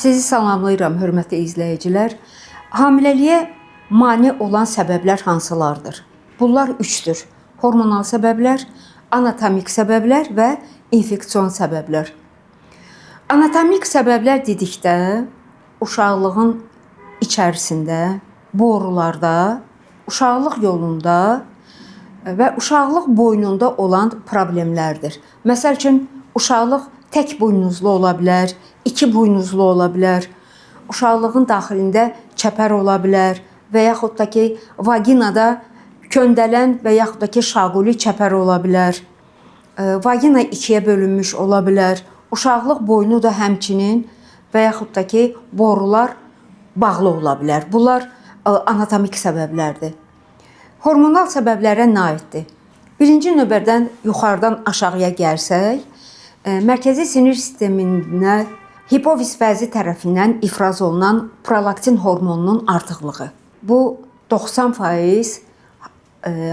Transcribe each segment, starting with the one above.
Sizi salamlayıram, hörmətli izləyicilər. Hamiləliyə mane olan səbəblər hansılardır? Bunlar üçdür. Hormonal səbəblər, anatomik səbəblər və infeksion səbəblər. Anatomik səbəblər dedikdə, uşaqlığın içərisində, borularda, uşaqlıq yolunda və uşaqlıq boynunda olan problemlərdir. Məsəl üçün, uşaqlıq tək buynuzlu ola bilər, iki buynuzlu ola bilər, uşaqlığın daxilində çəpər ola bilər və yaxud da ki, vaginada köndələn və yaxud da ki, şaquli çəpər ola bilər. Vagina ikiyə bölünmüş ola bilər. Uşaqlıq boynu da həmçinin və yaxud da ki, borular bağlı ola bilər. Bunlar anatomik səbəblərdir. Hormonal səbəblərə nə aiddir? Birinci növbədən yuxarıdan aşağıya gərsək, mərkəzi sinir sisteminə hipofiz vəzi tərəfindən ifraz olunan prolaktin hormonunun artıqlığı. Bu 90%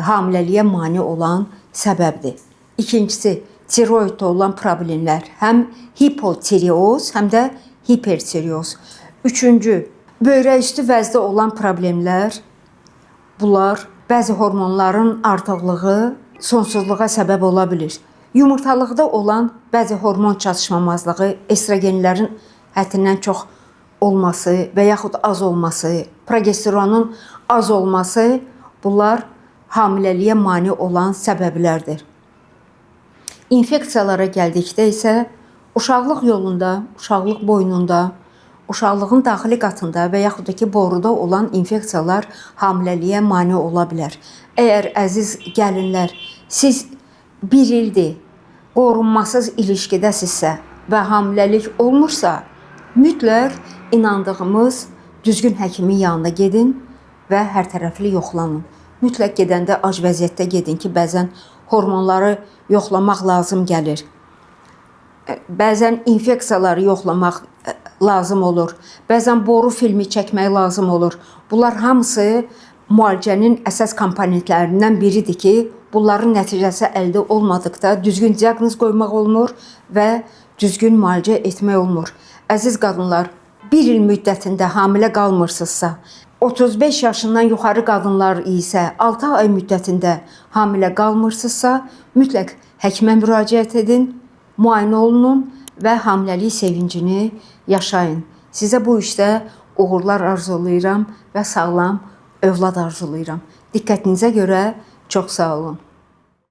hamiləliyə mane olan səbəbdir. İkincisi, tiroiddə olan problemlər, həm hipotireoz, həm də hipertireoz. Üçüncü, böyrək üstü vəzdə olan problemlər, bunlar bəzi hormonların artıqlığı sonsuzluğa səbəb ola bilir. Yumurtalıqda olan bəzi hormon çatışmamazlığı, estrogenlərin həddindən çox olması və yaxud az olması, progesteronun az olması, bunlar hamiləliyə mane olan səbəblərdir. İnfeksiyalara gəldikdə isə uşaqlıq yolunda, uşaqlıq boynunda, uşaqlığın daxili qatında və yaxud da ki, boruda olan infeksiyalar hamiləliyə mane ola bilər. Əgər əziz gəlinlər, siz bir ildir qorunmasız ilişkidəsinizsə və hamiləlik olmursa, mütləq inandığımız düzgün həkimin yanına gedin və hər tərəfli yoxlanın. Mütləq gedəndə ac vəziyyətdə gedin ki, bəzən hormonları yoxlamaq lazım gəlir. Bəzən infeksiyaları yoxlamaq lazım olur. Bəzən boru filmi çəkmək lazım olur. Bunlar hamısı müalicənin əsas komponentlərindən biridir ki, bunların nəticəsi əldə olmadıqda düzgün diaqnoz qoymaq olmur və düzgün müalicə etmək olmur. Əziz qadınlar, bir il müddətində hamilə qalmırsınızsa, 35 yaşından yuxarı qadınlar isə 6 ay müddətində hamilə qalmırsınızsa, mütləq həkimə müraciət edin, müayinə olunun və hamiləlik sevincini yaşayın. Sizə bu işdə uğurlar arzulayıram və sağlam övlad arzulayıram. Diqqətinizə görə çox sağ olun.